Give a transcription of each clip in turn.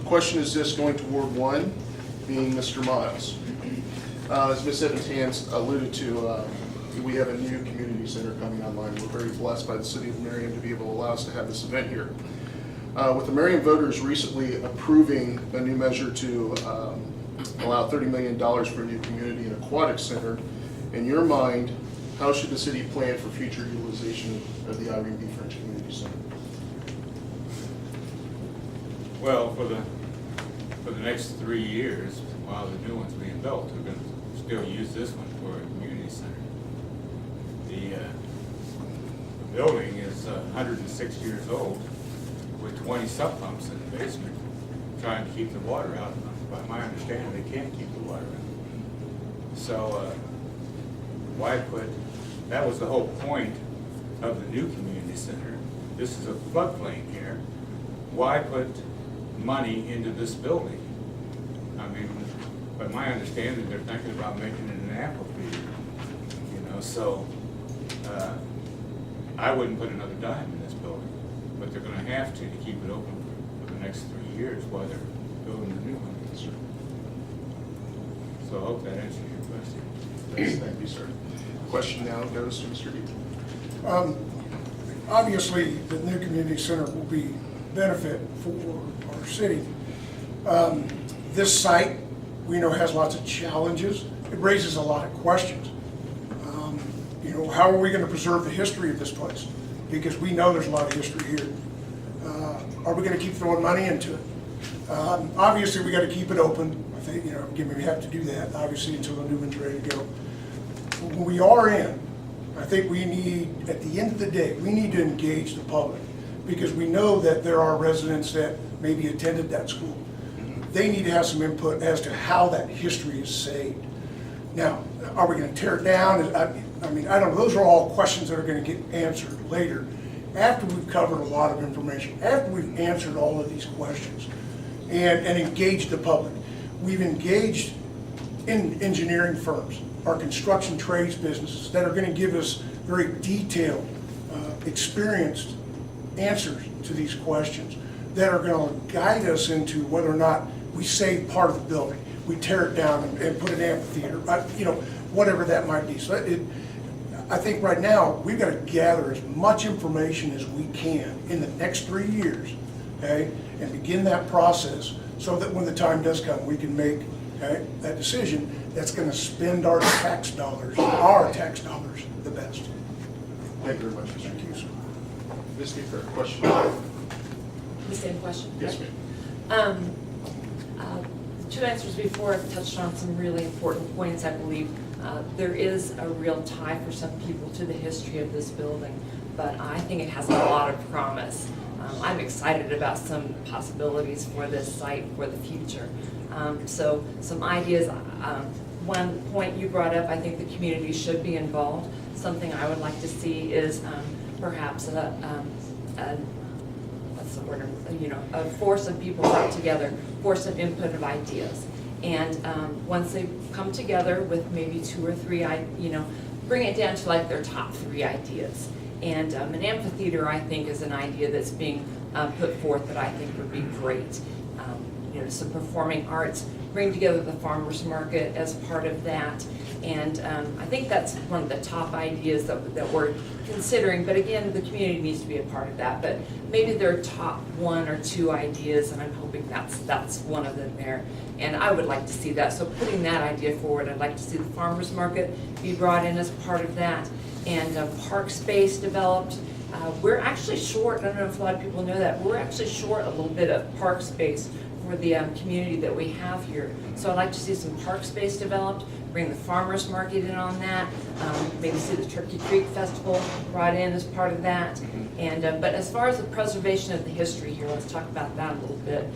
question is this going to Ward 1, being Mr. Miles. As Ms. Evans alluded to, we have a new community center coming online. We're very blessed by the city of Merriam to be able to allow us to have this event here. With the Merriam voters recently approving a new measure to allow $30 million for a new community and aquatic center, in your mind, how should the city plan for future utilization of the Irene B Community Center? Well, for the next 3 years, while the new one's being built, we're going to still use this one for a community center. The building is 106 years old with 20 sub pumps in the basement, trying to keep the water out. By my understanding, they can't keep the water out. So that was the whole point of the new community center. This is a floodplain here. Why put money into this building? I mean, by my understanding, they're thinking about making it an amphitheater, so I wouldn't put another dime in this building, but they're gonna have to keep it open for the next 3 years while they're building the new one. So I hope that answers your question. Yes, thank you, sir. Question now goes to Mr. B. Obviously, the new community center will be benefit for our city. This site, we know, has lots of challenges. It raises a lot of questions. How are we going to preserve the history of this place? Because we know there's a lot of history here. Are we going to keep throwing money into it? Obviously, we got to keep it open. I think, we have to do that, obviously, until the new one's ready to go. When we are in, I think we need, at the end of the day, we need to engage the public, because we know that there are residents that maybe attended that school. They need to have some input as to how that history is saved. Now, are we going to tear it down? I mean, I don't know. Those are all questions that are going to get answered later, after we've covered a lot of information, after we've answered all of these questions and engaged the public. We've engaged in engineering firms, our construction trades businesses that are going to give us very detailed, experienced answers to these questions that are going to guide us into whether or not we save part of the building, we tear it down and put an amphitheater, whatever that might be. So I think right now we've got to gather as much information as we can in the next 3 years, okay, and begin that process so that when the time does come, we can make that decision that's going to spend our tax dollars the best. Thank you very much, Mr. Thank you, sir. Ms. Speaker, question. The same question? Yes, ma'am. Two answers before have touched on some really important points, I believe. There is a real tie for some people to the history of this building, but I think it has a lot of promise. I'm excited about some possibilities for this site for the future. So some ideas. One point you brought up, I think the community should be involved. Something I would like to see is perhaps what's the word? A force of people brought together for some input of ideas. And once they come together with maybe 2 or 3, bring it down to like their top 3 ideas. And an amphitheater, I think, is an idea that's being put forth that I think would be great. Some performing arts, bring together the farmers market as part of that. And I think that's one of the top ideas that we're considering. But again, the community needs to be a part of that. But maybe their top 1 or 2 ideas, and I'm hoping that's one of them there. And I would like to see that. So putting that idea forward, I'd like to see the farmers market be brought in as part of that. And park space developed. We're actually short, I don't know if a lot of people know that, we're actually short a little bit of park space for the community that we have here. So I'd like to see some park space developed, bring the farmers market in on that, maybe see the Turkey Creek Festival brought in as part of that. And but as far as the preservation of the history here, let's talk about that a little bit.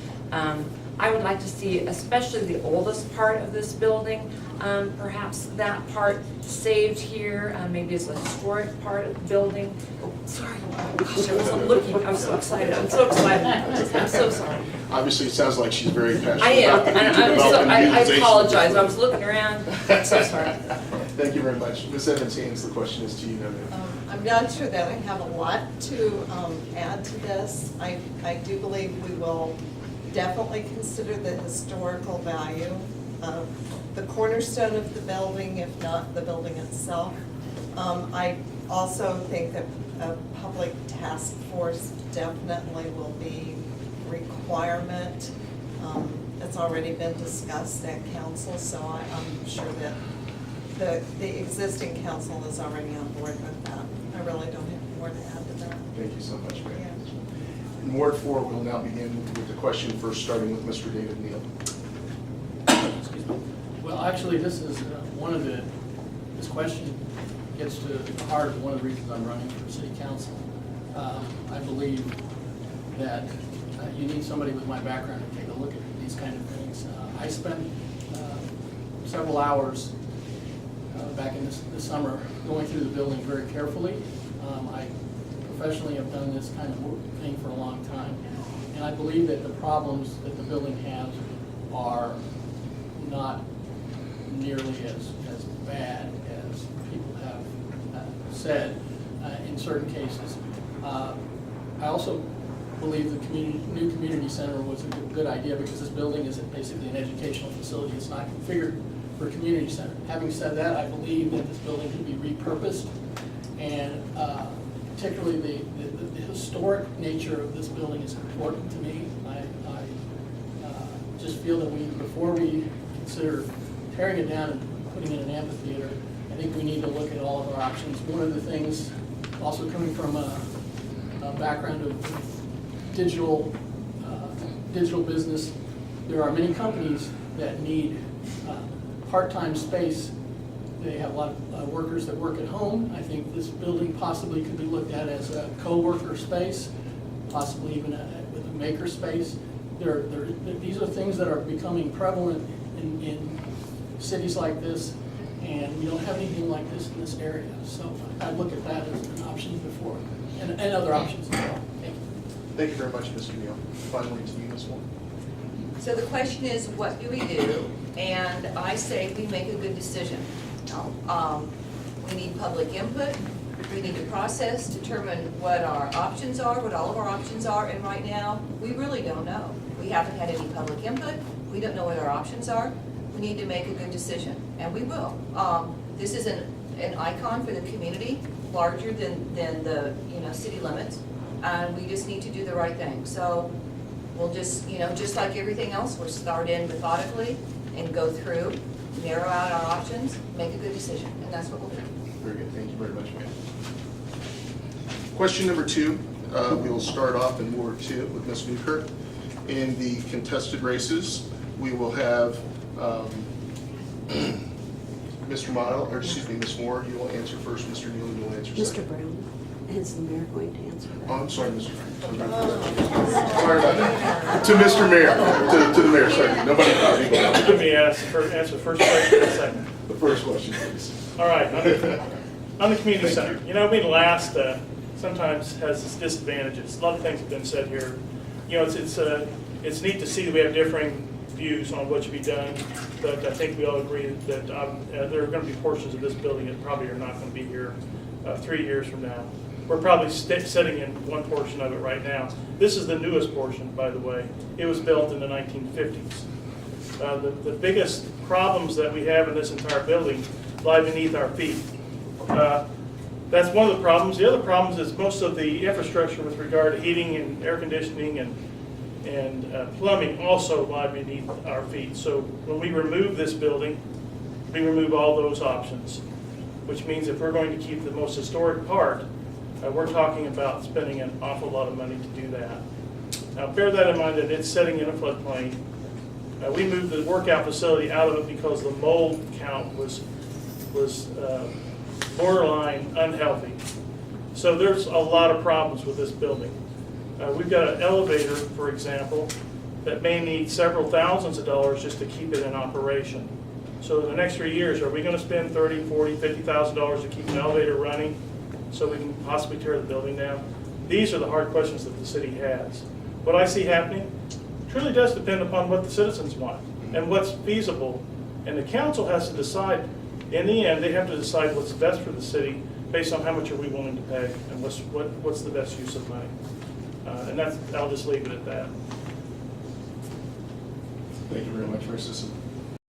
I would like to see, especially the oldest part of this building, perhaps that part saved here, maybe as a historic part of the building. Oh, sorry, gosh, I wasn't looking. I was so excited. I'm so excited. I'm so sorry. Obviously, it sounds like she's very passionate. I am, about the and future development I utilization. apologize. I was looking around. I'm so sorry. Thank you very much. Ms. Evans, the question is to you now. I'm not sure that I have a lot to add to this. I do believe we will definitely consider the historical value of the cornerstone of the building, if not the building itself. I also think that a public task force definitely will be a requirement. It's already been discussed at council, so I'm sure that the existing council is already on board with that. I really don't have more to add to that. Thank you so much, ma'am. Yeah. In Ward 4, we'll now begin with the question first, starting with Mr. David Neal. Excuse me. Well, actually, this is this question gets to the heart of one of the reasons I'm running for city council. I believe that you need somebody with my background to take a look at these kind of things. I spent several hours back in this summer going through the building very carefully. I professionally have done this kind of thing for a long time, and I believe that the problems that the building has are not nearly as bad as people have said in certain cases. I also believe the new community center was a good idea because this building is basically an educational facility. It's not configured for a community center. Having said that, I believe that this building can be repurposed, and particularly the historic nature of this building is important to me. I just feel that before we consider tearing it down and putting it in an amphitheater, I think we need to look at all of our options. One of the things, also coming from a background of digital business, there are many companies that need part-time space. They have a lot of workers that work at home. I think this building possibly could be looked at as a co-worker space, possibly even with a maker space. These are things that are becoming prevalent in cities like this, and we don't have anything like this in this area. So I look at that as an option before, and other options as well. Thank you. Thank you very much, Mr. Neal. Finally, to you, Ms. Moore. So the question is, what do we do? And I say we make a good decision. We need public input. We need to process, determine what our options are, what all of our options are, and right now, we really don't know. We haven't had any public input. We don't know what our options are. We need to make a good decision, and we will. This is an icon for the community, larger than the city limits, and we just need to do the right thing. So we'll just, just like everything else, we'll start in methodically and go through, narrow out our options, make a good decision, and that's what we'll do. Very good. Thank you very much, ma'am. Question number 2, we will start off in Ward 2 with Ms. Newkirk. In the contested races, we will have Ms. Moore, you will answer first. Mr. Neal, you will answer second. Mr. Brown, is the mayor going to answer that? Oh, I'm sorry, Mr. Brown. Sorry about that. To Mr. Mayor, to the mayor, sorry. Nobody thought he was. Let me answer the first question and the second. The first question, please. All right, on the community center. Being last sometimes has its disadvantages. A lot of things have been said here. It's neat to see that we have differing views on what should be done, but I think we all agree that there are going to be portions of this building that probably are not going to be here 3 years from now. We're probably sitting in one portion of it right now. This is the newest portion, by the way. It was built in the 1950s. The biggest problems that we have in this entire building lie beneath our feet. That's one of the problems. The other problems is most of the infrastructure with regard to heating and air conditioning and plumbing also lie beneath our feet. So when we remove this building, we remove all those options, which means if we're going to keep the most historic part, we're talking about spending an awful lot of money to do that. Now bear that in mind that it's sitting in a floodplain. We moved the workout facility out of it because the mold count was borderline unhealthy. So there's a lot of problems with this building. We've got an elevator, for example, that may need several thousands of dollars just to keep it in operation. So in the next 3 years, are we going to spend $30,000, $40,000, $50,000 to keep an elevator running so we can possibly tear the building down? These are the hard questions that the city has. What I see happening truly does depend upon what the citizens want and what's feasible. And the council has to decide. In the end, they have to decide what's best for the city based on how much are we willing to pay and what's the best use of money. And I'll just leave it at that. Thank you very much for assisting.